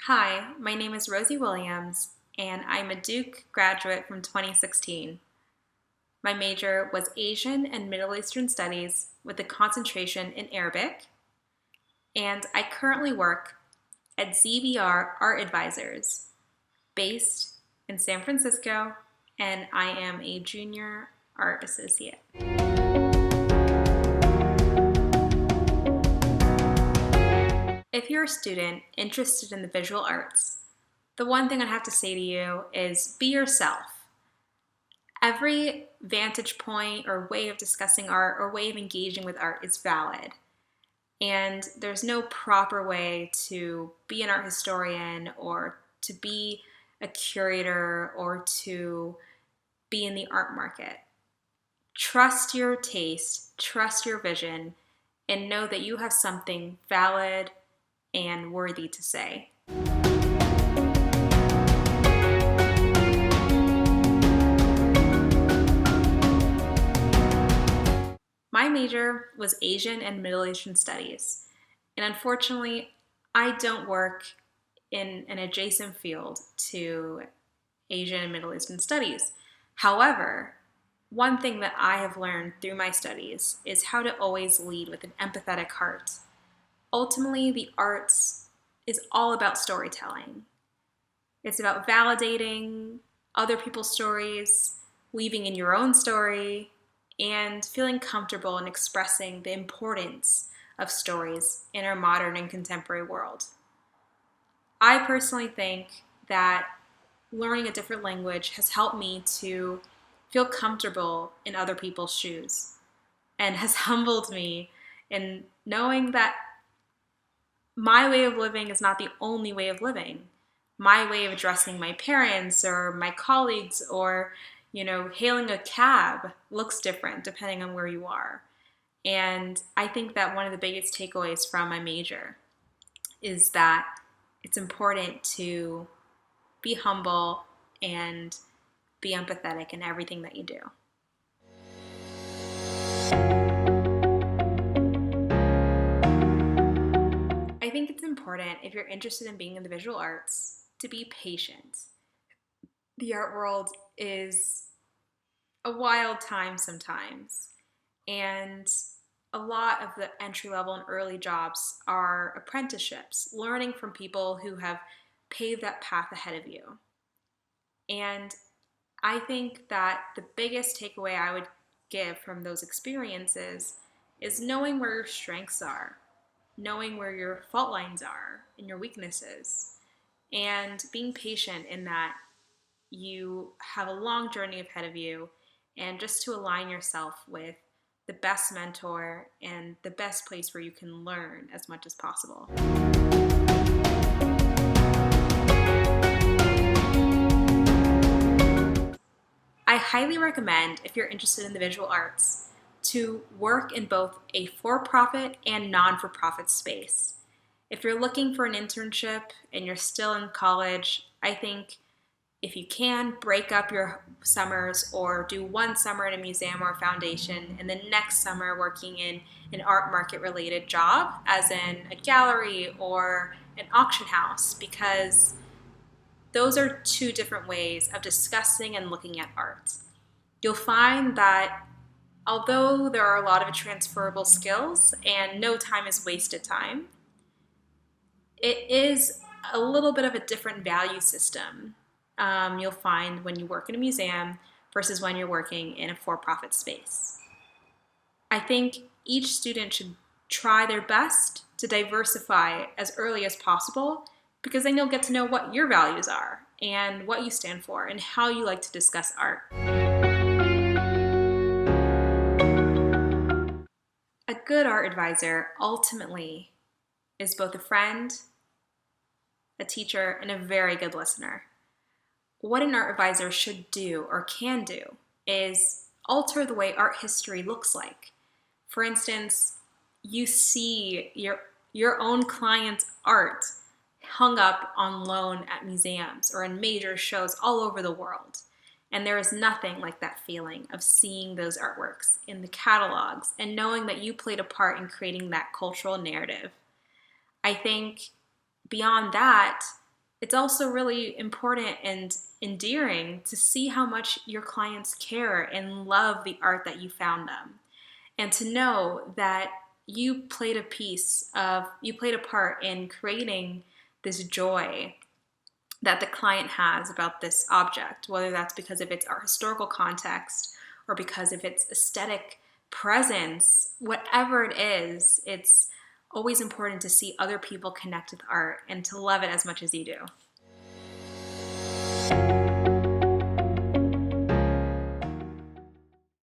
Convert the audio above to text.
Hi, my name is Rosie Williams, and I'm a Duke graduate from 2016. My major was Asian and Middle Eastern Studies with a concentration in Arabic, and I currently work at ZVR Art Advisors, based in San Francisco, and I am a junior art associate. If you're a student interested in the visual arts, the one thing I'd have to say to you is be yourself. Every vantage point or way of discussing art or way of engaging with art is valid. And there's no proper way to be an art historian or to be a curator or to be in the art market. Trust your taste, trust your vision, and know that you have something valid and worthy to say. My major was Asian and Middle Eastern Studies, and unfortunately, I don't work in an adjacent field to Asian and Middle Eastern Studies. However, one thing that I have learned through my studies is how to always lead with an empathetic heart. Ultimately, the arts is all about storytelling. It's about validating other people's stories, weaving in your own story, and feeling comfortable in expressing the importance of stories in our modern and contemporary world. I personally think that learning a different language has helped me to feel comfortable in other people's shoes and has humbled me in knowing that my way of living is not the only way of living. My way of addressing my parents or my colleagues or hailing a cab looks different depending on where you are. And I think that one of the biggest takeaways from my major is that it's important to be humble and be empathetic in everything that you do. I think it's important, if you're interested in being in the visual arts, to be patient. The art world is a wild time sometimes, and a lot of the entry-level and early jobs are apprenticeships, learning from people who have paved that path ahead of you. And I think that the biggest takeaway I would give from those experiences is knowing where your strengths are, knowing where your fault lines are and your weaknesses, and being patient in that you have a long journey ahead of you, and just to align yourself with the best mentor and the best place where you can learn as much as possible. I highly recommend, if you're interested in the visual arts, to work in both a for-profit and non-for-profit space. If you're looking for an internship and you're still in college, I think if you can, break up your summers or do one summer at a museum or a foundation and then next summer working in an art market related job, as in a gallery or an auction house, because those are two different ways of discussing and looking at art. You'll find that although there are a lot of transferable skills and no time is wasted time, it is a little bit of a different value system you'll find when you work in a museum versus when you're working in a for-profit space. I think each student should try their best to diversify as early as possible, because then you'll get to know what your values are and what you stand for and how you like to discuss art. A good art advisor ultimately is both a friend, a teacher, and a very good listener. What an art advisor should do or can do is alter the way art history looks like. For instance, you see your own client's art hung up on loan at museums or in major shows all over the world. And there is nothing like that feeling of seeing those artworks in the catalogs and knowing that you played a part in creating that cultural narrative. I think beyond that, It's also really important and endearing to see how much your clients care and love the art that you found them, and to know that you played a part in creating this joy that the client has about this object, whether that's because of its art historical context or because of its aesthetic presence. Whatever it is, it's always important to see other people connect with art and to love it as much as you do.